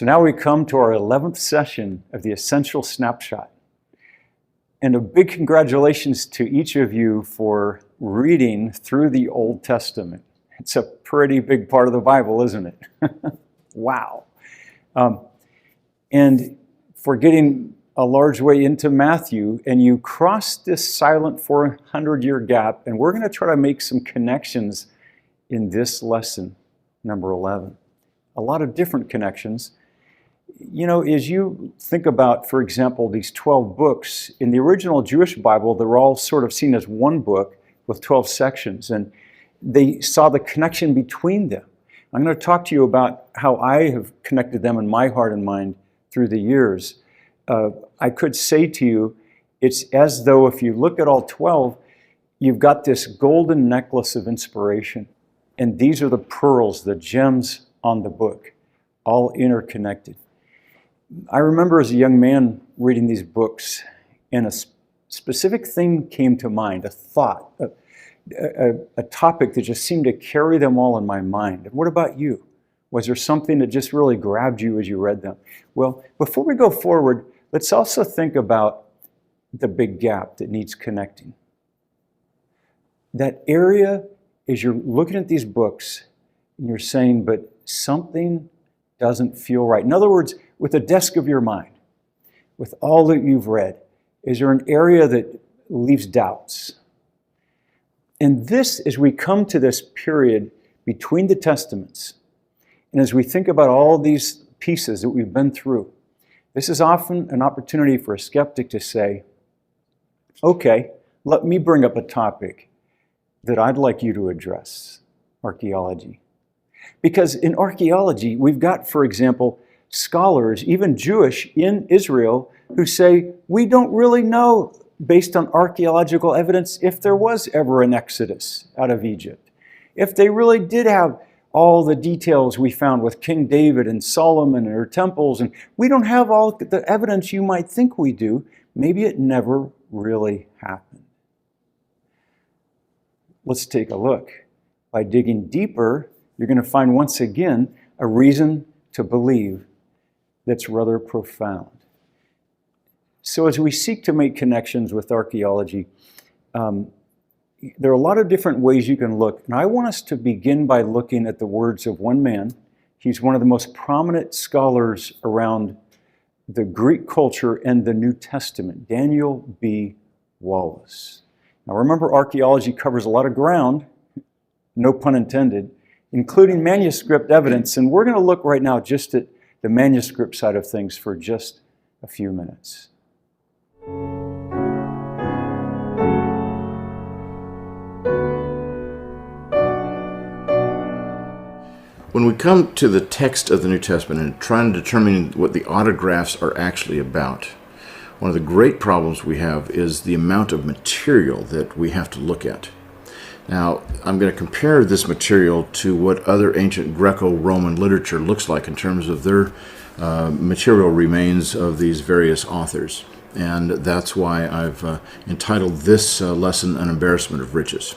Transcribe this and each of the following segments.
So now we come to our 11th session of the Essential Snapshot. And a big congratulations to each of you for reading through the Old Testament. It's a pretty big part of the Bible, isn't it? Wow. And for getting a large way into Matthew, and you cross this silent 400-year gap, and we're going to try to make some connections in this lesson, number 11. A lot of different connections. You know, as you think about, for example, these 12 books, in the original Jewish Bible, they're all sort of seen as one book with 12 sections, and they saw the connection between them. I'm going to talk to you about how I have connected them in my heart and mind through the years. I could say to you, it's as though if you look at all 12, you've got this golden necklace of inspiration. And these are the pearls, the gems on the book, all interconnected. I remember as a young man reading these books, and a specific thing came to mind, a thought, a topic that just seemed to carry them all in my mind. And what about you? Was there something that just really grabbed you as you read them? Well, before we go forward, let's also think about the big gap that needs connecting. That area, as you're looking at these books, and you're saying, but something doesn't feel right. In other words, with the desk of your mind, with all that you've read, is there an area that leaves doubts? And this, as we come to this period between the Testaments, and as we think about all these pieces that we've been through, this is often an opportunity for a skeptic to say, okay, let me bring up a topic that I'd like you to address, archaeology. Because in archaeology, we've got, for example, scholars, even Jewish in Israel, who say, we don't really know, based on archaeological evidence, if there was ever an exodus out of Egypt. If they really did have all the details we found with King David and Solomon and their temples, and we don't have all the evidence you might think we do. Maybe it never really happened. Let's take a look. By digging deeper, you're going to find once again a reason to believe that's rather profound. So as we seek to make connections with archaeology, there are a lot of different ways you can look. And I want us to begin by looking at the words of one man. He's one of the most prominent scholars around the Greek culture and the New Testament, Daniel B. Wallace. Now remember, archaeology covers a lot of ground, no pun intended, including manuscript evidence. And we're going to look right now just at the manuscript side of things for just a few minutes. When we come to the text of the New Testament and trying to determine what the autographs are actually about, one of the great problems we have is the amount of material that we have to look at. Now, I'm going to compare this material to what other ancient Greco-Roman literature looks like in terms of their material remains of these various authors. And that's why I've entitled this lesson, An Embarrassment of Riches.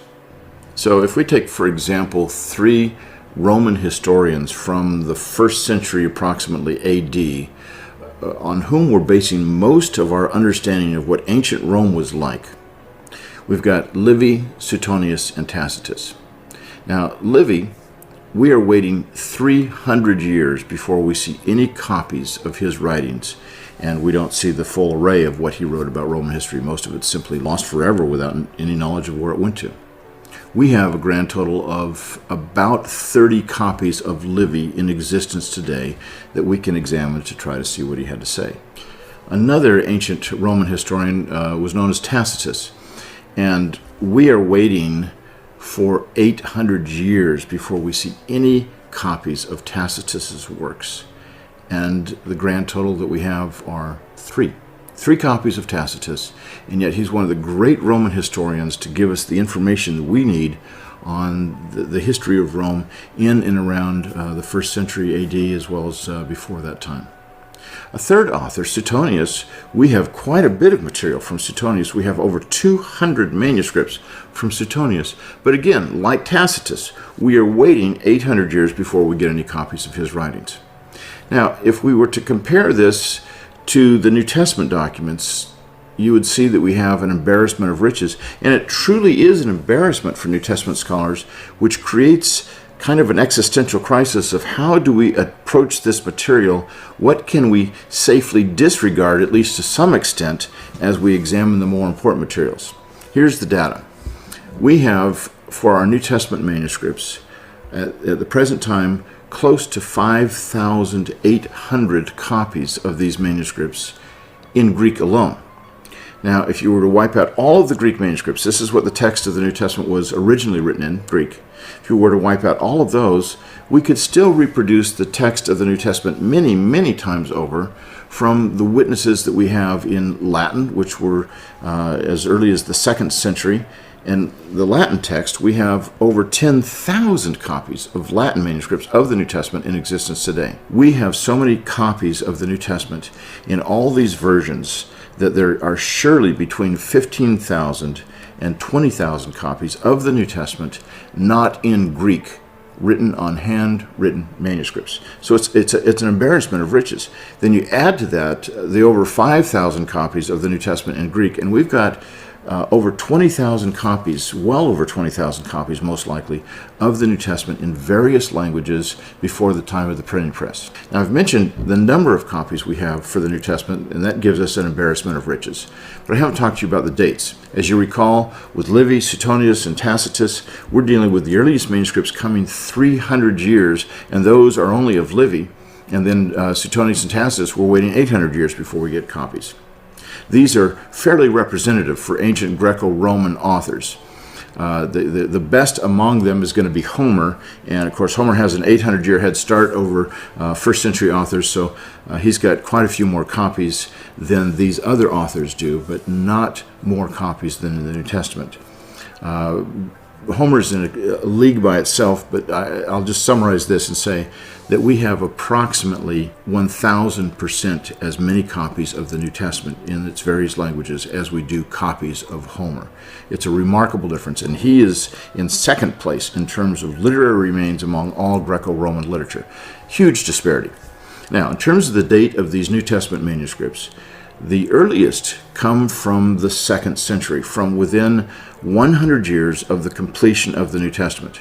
So if we take, for example, 3 Roman historians from the 1st century approximately AD, on whom we're basing most of our understanding of what ancient Rome was like. We've got Livy, Suetonius, and Tacitus. Now, Livy, we are waiting 300 years before we see any copies of his writings, and we don't see the full array of what he wrote about Roman history. Most of it's simply lost forever without any knowledge of where it went to. We have a grand total of about 30 copies of Livy in existence today that we can examine to try to see what he had to say. Another ancient Roman historian was known as Tacitus, and we are waiting for 800 years before we see any copies of Tacitus's works. And the grand total that we have are 3. 3 copies of Tacitus, and yet he's one of the great Roman historians to give us the information that we need on the history of Rome in and around the 1st century AD as well as before that time. A third author, Suetonius, we have quite a bit of material from Suetonius. We have over 200 manuscripts from Suetonius. But again, like Tacitus, we are waiting 800 years before we get any copies of his writings. Now, if we were to compare this to the New Testament documents, you would see that we have an embarrassment of riches. And it truly is an embarrassment for New Testament scholars, which creates kind of an existential crisis of how do we approach this material? What can we safely disregard, at least to some extent, as we examine the more important materials? Here's the data. We have, for our New Testament manuscripts, at the present time, close to 5,800 copies of these manuscripts in Greek alone. Now, if you were to wipe out all of the Greek manuscripts, this is what the text of the New Testament was originally written in, Greek. If you were to wipe out all of those, we could still reproduce the text of the New Testament many, many times over from the witnesses that we have in Latin, which were as early as the 2nd century. And the Latin text, we have over 10,000 copies of Latin manuscripts of the New Testament in existence today. We have so many copies of the New Testament in all these versions that there are surely between 15,000 and 20,000 copies of the New Testament not in Greek, written on handwritten manuscripts. So it's an embarrassment of riches. Then you add to that the over 5,000 copies of the New Testament in Greek, and we've got over 20,000 copies, well over 20,000 copies most likely, of the New Testament in various languages before the time of the printing press. Now, I've mentioned the number of copies we have for the New Testament, and that gives us an embarrassment of riches. But I haven't talked to you about the dates. As you recall, with Livy, Suetonius, and Tacitus, we're dealing with the earliest manuscripts coming 300 years, and those are only of Livy. And then Suetonius and Tacitus, we're waiting 800 years before we get copies. These are fairly representative for ancient Greco-Roman authors. The best among them is going to be Homer, and of course Homer has an 800-year head start over first century authors, so he's got quite a few more copies than these other authors do, but not more copies than in the New Testament. Homer's in a league by itself, but I'll just summarize this and say that we have approximately 1,000% as many copies of the New Testament in its various languages as we do copies of Homer. It's a remarkable difference, and he is in second place in terms of literary remains among all Greco-Roman literature. Huge disparity. Now, in terms of the date of these New Testament manuscripts, the earliest come from the 2nd century, from within 100 years of the completion of the New Testament.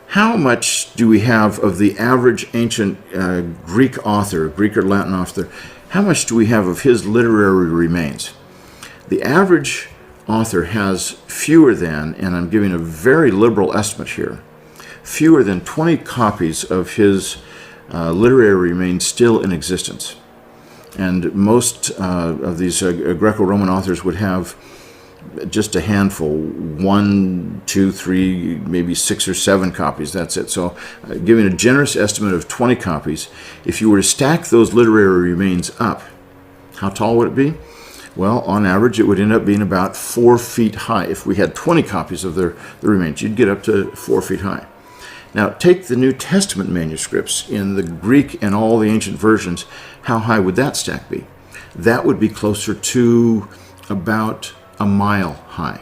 How much do we have of the average ancient Greek author, Greek or Latin author, how much do we have of his literary remains? The average author has fewer than, and I'm giving a very liberal estimate here, fewer than 20 copies of his literary remains still in existence. And most of these Greco-Roman authors would have just a handful, 1, 2, 3, maybe 6 or 7 copies, that's it. So giving a generous estimate of 20 copies, if you were to stack those literary remains up, how tall would it be? Well, on average, it would end up being about 4 feet high. If we had 20 copies of the remains, you'd get up to 4 feet high. Now, take the New Testament manuscripts in the Greek and all the ancient versions. How high would that stack be? That would be closer to about a mile high.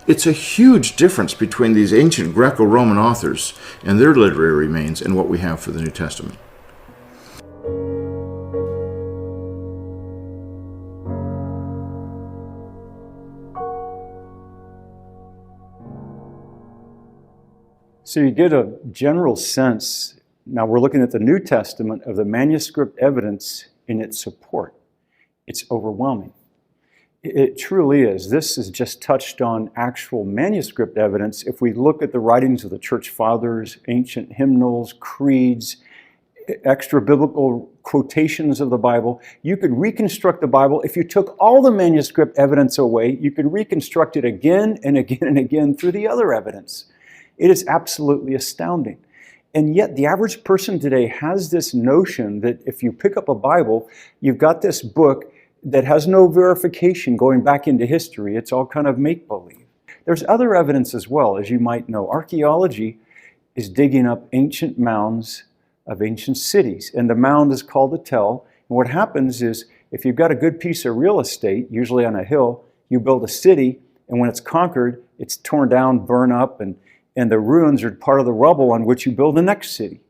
It's a huge difference between these ancient Greco-Roman authors and their literary remains and what we have for the New Testament. So you get a general sense, now we're looking at the New Testament, of the manuscript evidence in its support. It's overwhelming. It truly is. This is just touched on actual manuscript evidence. If we look at the writings of the church fathers, ancient hymnals, creeds, extra biblical quotations of the Bible, you could reconstruct the Bible. If you took all the manuscript evidence away, you could reconstruct it again and again and again through the other evidence. It is absolutely astounding. And yet the average person today has this notion that if you pick up a Bible, you've got this book that has no verification going back into history. It's all kind of make-believe. There's other evidence as well, as you might know. Archaeology is digging up ancient mounds of ancient cities, and the mound is called a tell. And what happens is, if you've got a good piece of real estate, usually on a hill, you build a city, and when it's conquered, it's torn down, burned up, and the ruins are part of the rubble on which you build the next city.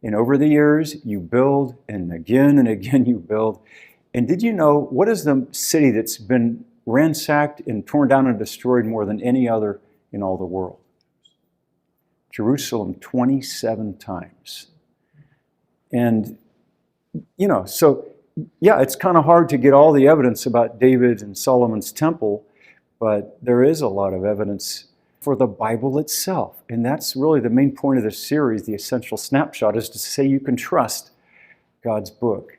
And over the years, you build, and again you build. And did you know, what is the city that's been ransacked and torn down and destroyed more than any other in all the world? Jerusalem, 27 times. And, so, yeah, it's kind of hard to get all the evidence about David and Solomon's temple, but there is a lot of evidence for the Bible itself. And that's really the main point of this series, the essential snapshot, is to say you can trust God's book.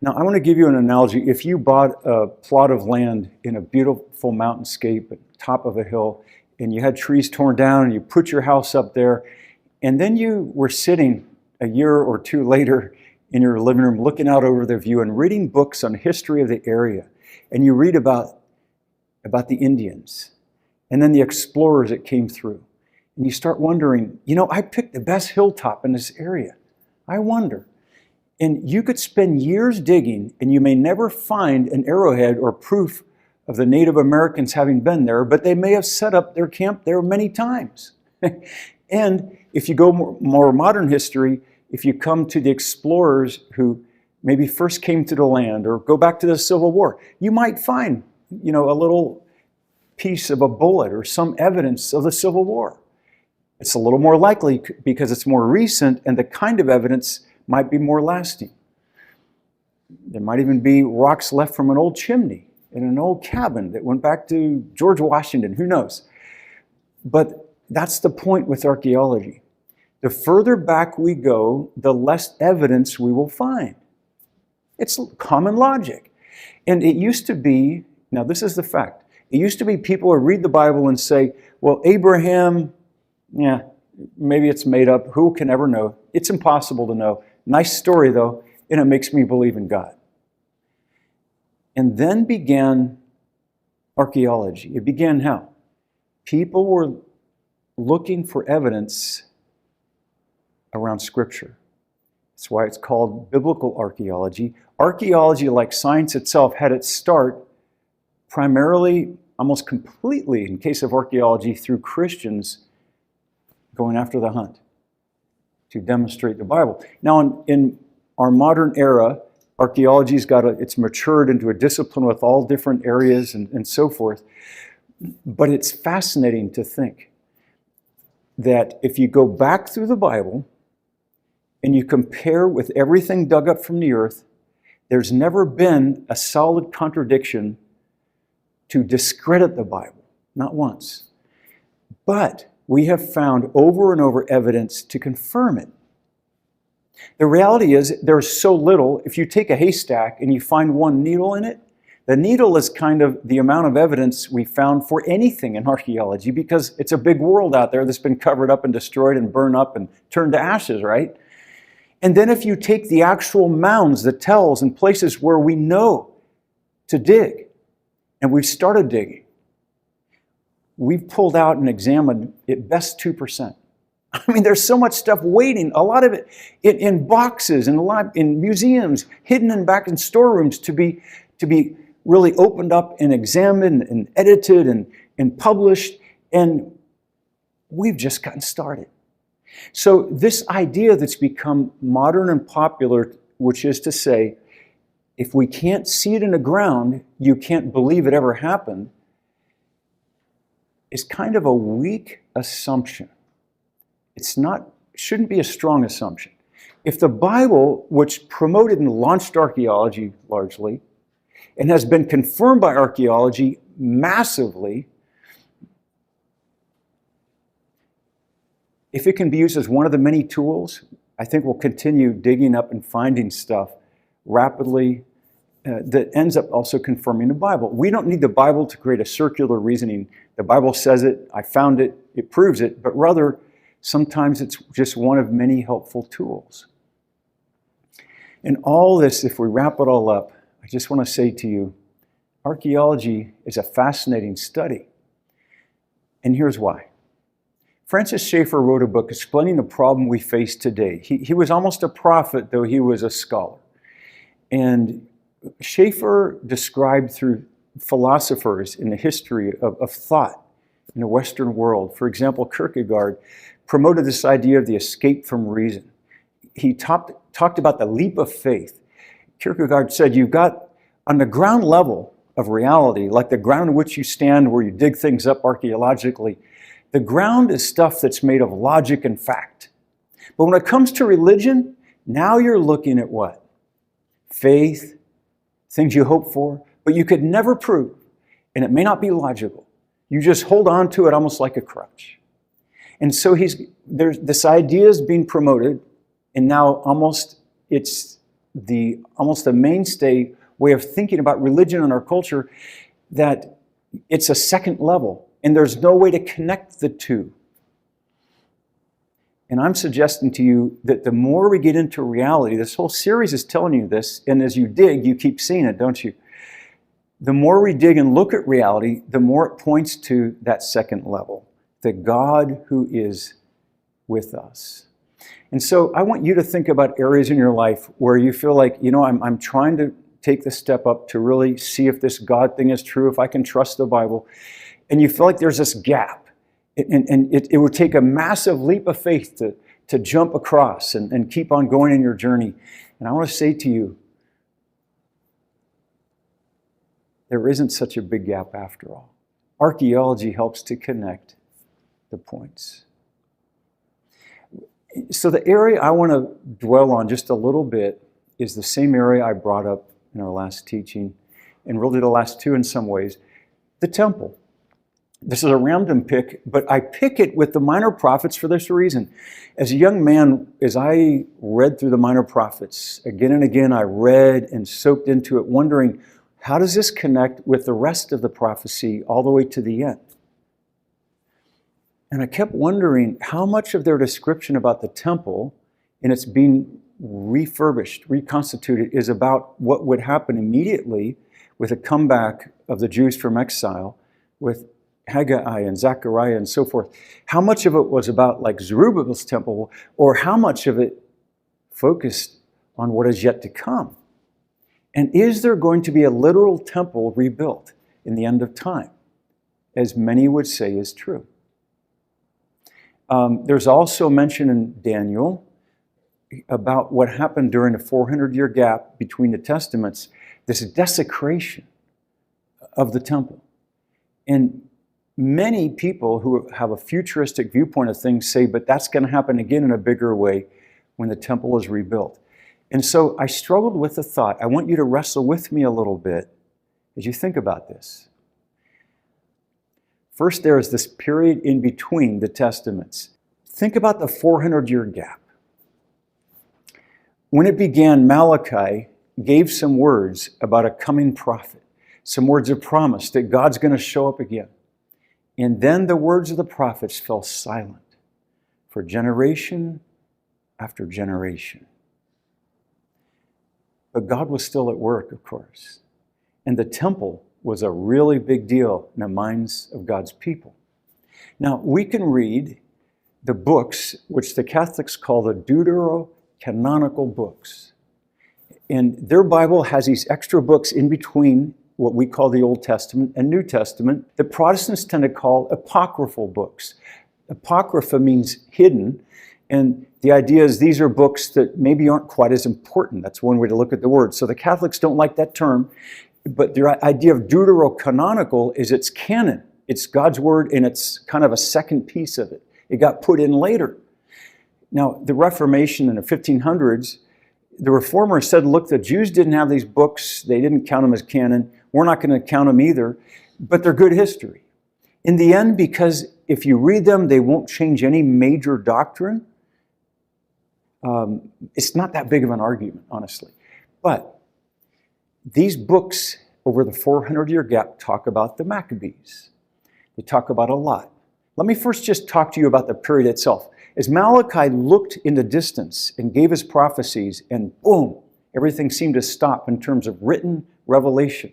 Now, I want to give you an analogy. If you bought a plot of land in a beautiful mountainscape at the top of a hill, and you had trees torn down, and you put your house up there, and then you were sitting a year or two later in your living room looking out over the view and reading books on history of the area, and you read about the Indians, and then the explorers that came through, and you start wondering, I picked the best hilltop in this area. I wonder. And you could spend years digging, and you may never find an arrowhead or proof of the Native Americans having been there, but they may have set up their camp there many times. And if you go more modern history, if you come to the explorers who maybe first came to the land, or go back to the Civil War, you might find, a little piece of a bullet or some evidence of the Civil War. It's a little more likely because it's more recent, and the kind of evidence might be more lasting. There might even be rocks left from an old chimney in an old cabin that went back to George Washington, who knows? But that's the point with archaeology. The further back we go, the less evidence we will find. It's common logic. And it used to be, now this is the fact, it used to be people would read the Bible and say, well, Abraham, maybe it's made up, who can ever know? It's impossible to know. Nice story though, and it makes me believe in God. And then began archaeology. It began how? People were looking for evidence around Scripture. That's why it's called biblical archaeology. Archaeology, like science itself, had its start primarily, almost completely, in case of archaeology, through Christians going after the hunt to demonstrate the Bible. Now, in our modern era, archaeology's it's matured into a discipline with all different areas and so forth. But it's fascinating to think that if you go back through the Bible and you compare with everything dug up from the earth, there's never been a solid contradiction to discredit the Bible, not once. But we have found over and over evidence to confirm it. The reality is there's so little. If you take a haystack and you find one needle in it, the needle is kind of the amount of evidence we found for anything in archaeology, because it's a big world out there that's been covered up and destroyed and burned up and turned to ashes, right? And then if you take the actual mounds, the tells, and places where we know to dig, and we've started digging, we've pulled out and examined at best 2%. I mean, there's so much stuff waiting, a lot of it in boxes and in museums, hidden back in storerooms to be really opened up and examined and edited and published, and we've just gotten started. So this idea that's become modern and popular, which is to say, if we can't see it in the ground, you can't believe it ever happened, is kind of a weak assumption. Shouldn't be a strong assumption. If the Bible, which promoted and launched archaeology largely, and has been confirmed by archaeology massively, if it can be used as one of the many tools, I think we'll continue digging up and finding stuff rapidly that ends up also confirming the Bible. We don't need the Bible to create a circular reasoning. The Bible says it, I found it, it proves it, but rather, sometimes it's just one of many helpful tools. And all this, if we wrap it all up, I just want to say to you, archaeology is a fascinating study. And here's why. Francis Schaeffer wrote a book explaining the problem we face today. He was almost a prophet, though he was a scholar. And Schaeffer described through philosophers in the history of thought in the Western world, for example, Kierkegaard, promoted this idea of the escape from reason. He talked about the leap of faith. Kierkegaard said, you've got on the ground level of reality, like the ground on which you stand where you dig things up archaeologically, the ground is stuff that's made of logic and fact. But when it comes to religion, now you're looking at what? Faith, things you hope for, but you could never prove, and it may not be logical. You just hold on to it almost like a crutch. And so there's this idea is being promoted, and now it's almost a mainstay way of thinking about religion in our culture, that it's a second level, and there's no way to connect the two. And I'm suggesting to you that the more we get into reality, this whole series is telling you this, and as you dig, you keep seeing it, don't you? The more we dig and look at reality, the more it points to that second level, the God who is with us. And so I want you to think about areas in your life where you feel like, I'm trying to take the step up to really see if this God thing is true, if I can trust the Bible. And you feel like there's this gap. And it would take a massive leap of faith to jump across and keep on going in your journey. And I want to say to you, there isn't such a big gap after all. Archaeology helps to connect the points. So the area I want to dwell on just a little bit is the same area I brought up in our last teaching, and really the last two in some ways, the temple. This is a random pick, but I pick it with the minor prophets for this reason. As a young man, as I read through the minor prophets, again and again I read and soaked into it, wondering, how does this connect with the rest of the prophecy all the way to the end? And I kept wondering how much of their description about the temple and it's being refurbished, reconstituted, is about what would happen immediately with a comeback of the Jews from exile, with Haggai and Zechariah and so forth. How much of it was about like Zerubbabel's temple, or how much of it focused on what is yet to come? And is there going to be a literal temple rebuilt in the end of time, as many would say is true? There's also mention in Daniel about what happened during the 400-year gap between the testaments, this desecration of the temple. And many people who have a futuristic viewpoint of things say, but that's going to happen again in a bigger way when the temple is rebuilt. And so I struggled with the thought. I want you to wrestle with me a little bit as you think about this. First, there is this period in between the testaments. Think about the 400-year gap. When it began, Malachi gave some words about a coming prophet, some words of promise that God's going to show up again. And then the words of the prophets fell silent for generation after generation. But God was still at work, of course. And the temple was a really big deal in the minds of God's people. Now, we can read the books, which the Catholics call the deuterocanonical books. And their Bible has these extra books in between what we call the Old Testament and New Testament that Protestants tend to call apocryphal books. Apocrypha means hidden, and the idea is these are books that maybe aren't quite as important. That's one way to look at the word. So the Catholics don't like that term, but their idea of deuterocanonical is it's canon. It's God's word, and it's kind of a second piece of it. It got put in later. Now, the Reformation in the 1500s, the Reformers said, look, the Jews didn't have these books. They didn't count them as canon. We're not going to count them either, but they're good history. In the end, because if you read them, they won't change any major doctrine. It's not that big of an argument, honestly. But these books over the 400-year gap talk about the Maccabees. They talk about a lot. Let me first just talk to you about the period itself. As Malachi looked in the distance and gave his prophecies, and boom, everything seemed to stop in terms of written revelation.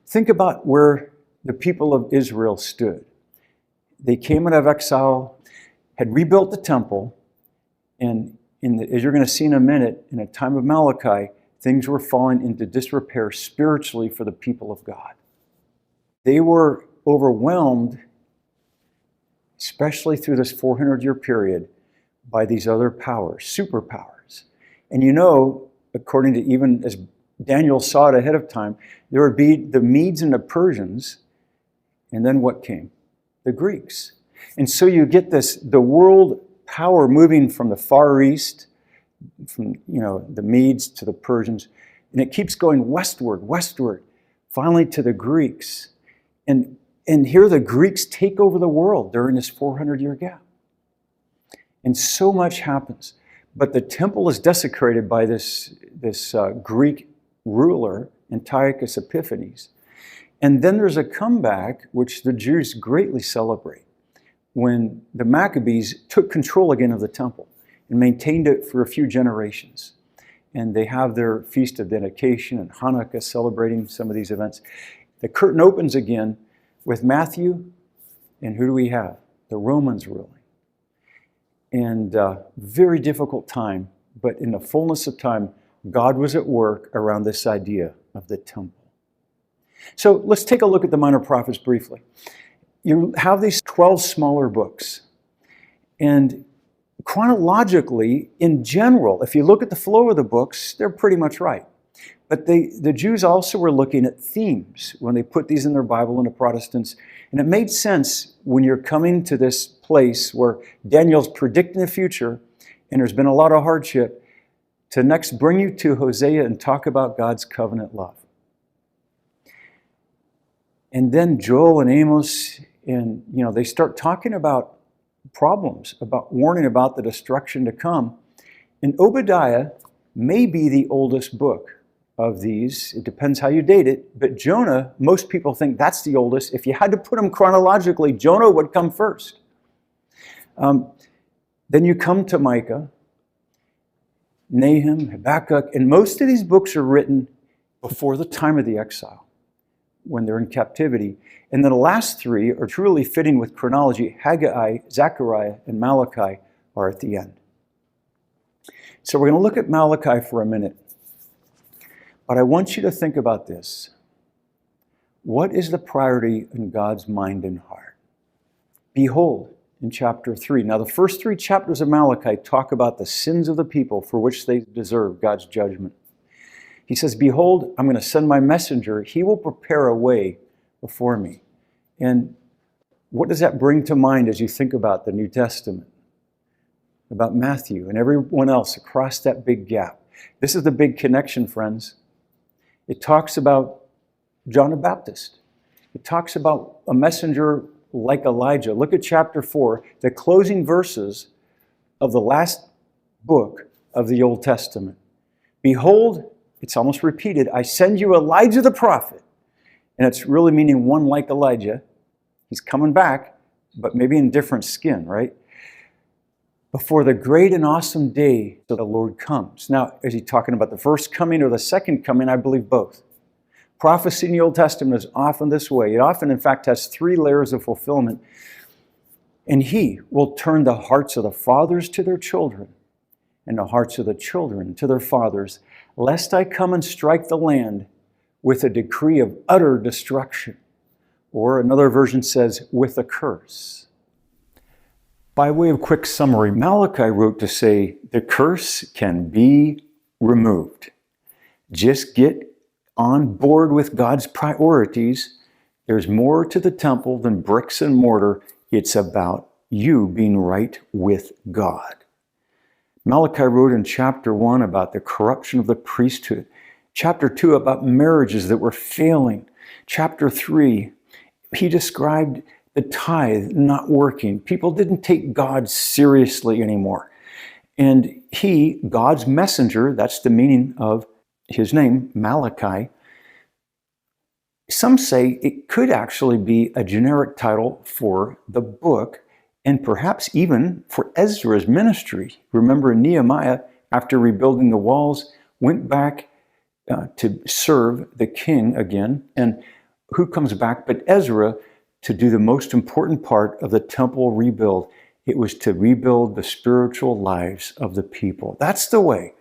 Think about where the people of Israel stood. They came out of exile, had rebuilt the temple, and as you're going to see in a minute, in a time of Malachi, things were falling into disrepair spiritually for the people of God. They were overwhelmed especially through this 400-year period, by these other powers, superpowers. And you know, according to even as Daniel saw it ahead of time, there would be the Medes and the Persians, and then what came? The Greeks. And so you get the world power moving from the Far East, from the Medes to the Persians, and it keeps going westward, finally to the Greeks. And here the Greeks take over the world during this 400-year gap. And so much happens. But the temple is desecrated by this Greek ruler, Antiochus Epiphanes. And then there's a comeback, which the Jews greatly celebrate, when the Maccabees took control again of the temple and maintained it for a few generations. And they have their Feast of Dedication and Hanukkah celebrating some of these events. The curtain opens again with Matthew, and who do we have? The Romans ruling. And very difficult time, but in the fullness of time, God was at work around this idea of the temple. So let's take a look at the Minor Prophets briefly. You have these 12 smaller books. And chronologically, in general, if you look at the flow of the books, they're pretty much right. But the Jews also were looking at themes when they put these in their Bible, and the Protestants. And it made sense when you're coming to this place where Daniel's predicting the future, and there's been a lot of hardship, to next bring you to Hosea and talk about God's covenant love. And then Joel and Amos, and they start talking about problems, about warning about the destruction to come. And Obadiah may be the oldest book of these. It depends how you date it. But Jonah, most people think that's the oldest. If you had to put them chronologically, Jonah would come first. Then you come to Micah, Nahum, Habakkuk, and most of these books are written before the time of the exile, when they're in captivity. And then the last three are truly fitting with chronology. Haggai, Zechariah, and Malachi are at the end. So we're going to look at Malachi for a minute. But I want you to think about this. What is the priority in God's mind and heart? Behold, in chapter 3. Now, the first 3 chapters of Malachi talk about the sins of the people for which they deserve God's judgment. He says, behold, I'm going to send my messenger. He will prepare a way before me. And what does that bring to mind as you think about the New Testament? About Matthew and everyone else across that big gap. This is the big connection, friends. It talks about John the Baptist. It talks about a messenger like Elijah. Look at chapter 4, the closing verses of the last book of the Old Testament. Behold, it's almost repeated, I send you Elijah the prophet. And it's really meaning one like Elijah. He's coming back, but maybe in different skin, right? Before the great and awesome day that the Lord comes. Now, is he talking about the first coming or the second coming? I believe both. Prophecy in the Old Testament is often this way. It often, in fact, has 3 layers of fulfillment. And he will turn the hearts of the fathers to their children, and the hearts of the children to their fathers, lest I come and strike the land with a decree of utter destruction. Or another version says, with a curse. By way of quick summary, Malachi wrote to say, the curse can be removed. Just get on board with God's priorities. There's more to the temple than bricks and mortar. It's about you being right with God. Malachi wrote in chapter 1 about the corruption of the priesthood. Chapter 2 about marriages that were failing. Chapter 3, he described the tithe not working. People didn't take God seriously anymore. And he, God's messenger, that's the meaning of his name, Malachi. Some say it could actually be a generic title for the book, and perhaps even for Ezra's ministry. Remember, Nehemiah, after rebuilding the walls, went back to serve the king again. And who comes back but Ezra to do the most important part of the temple rebuild? It was to rebuild the spiritual lives of the people. That's the way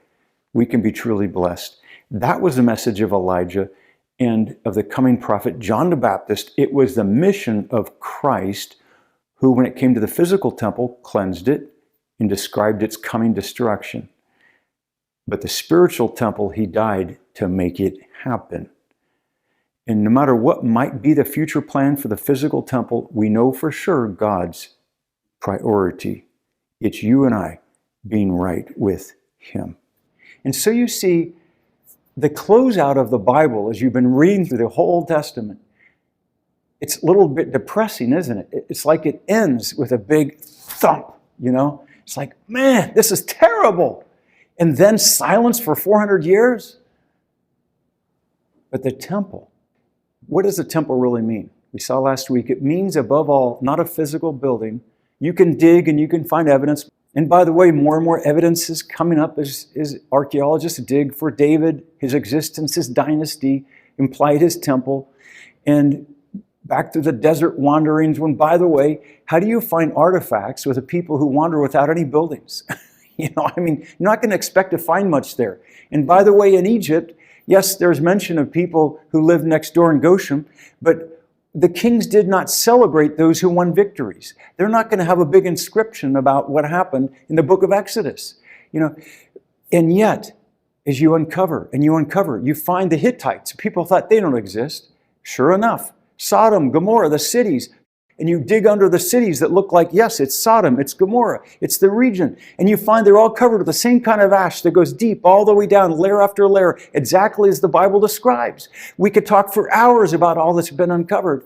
we can be truly blessed. That was the message of Elijah and of the coming prophet John the Baptist. It was the mission of Christ who, when it came to the physical temple, cleansed it and described its coming destruction. But the spiritual temple, he died to make it happen. And no matter what might be the future plan for the physical temple, we know for sure God's priority. It's you and I being right with him. And so you see, the closeout of the Bible, as you've been reading through the whole Old Testament, it's a little bit depressing, isn't it? It's like it ends with a big thump, you know? It's like, man, this is terrible. And then silence for 400 years. But the temple, what does the temple really mean? We saw last week, it means above all, not a physical building. You can dig and you can find evidence. And by the way, more and more evidence is coming up as archaeologists dig for David, his existence, his dynasty, implied his temple. And back to the desert wanderings, when, by the way, how do you find artifacts with a people who wander without any buildings? You know, I mean, you're not going to expect to find much there. And by the way, in Egypt, yes, there's mention of people who lived next door in Goshen, but the kings did not celebrate those who won victories. They're not going to have a big inscription about what happened in the book of Exodus. You know, and yet, as you uncover, you find the Hittites. People thought they don't exist. Sure enough, Sodom, Gomorrah, the cities. And you dig under the cities that look like, yes, it's Sodom, it's Gomorrah, it's the region. And you find they're all covered with the same kind of ash that goes deep all the way down, layer after layer, exactly as the Bible describes. We could talk for hours about all that's been uncovered.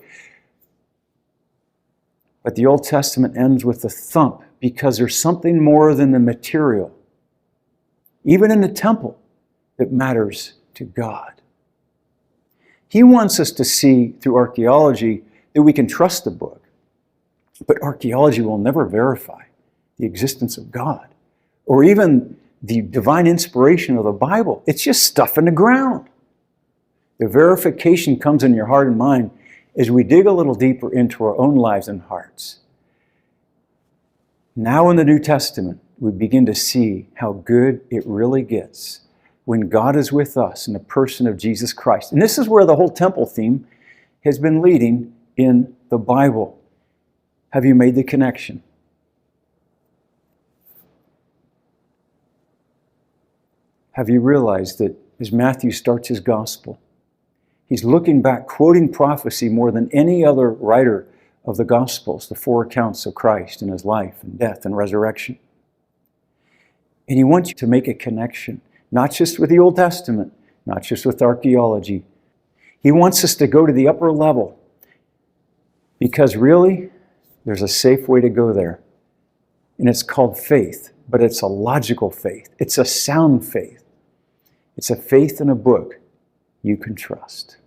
But the Old Testament ends with a thump because there's something more than the material, even in the temple, that matters to God. He wants us to see through archaeology that we can trust the book. But archaeology will never verify the existence of God or even the divine inspiration of the Bible. It's just stuff in the ground. The verification comes in your heart and mind as we dig a little deeper into our own lives and hearts. Now in the New Testament, we begin to see how good it really gets when God is with us in the person of Jesus Christ. And this is where the whole temple theme has been leading in the Bible. Have you made the connection? Have you realized that as Matthew starts his gospel, he's looking back, quoting prophecy more than any other writer of the Gospels, the four accounts of Christ and his life and death and resurrection. And he wants you to make a connection, not just with the Old Testament, not just with archaeology. He wants us to go to the upper level. Because really, there's a safe way to go there. And it's called faith, but it's a logical faith. It's a sound faith. It's a faith in a book you can trust.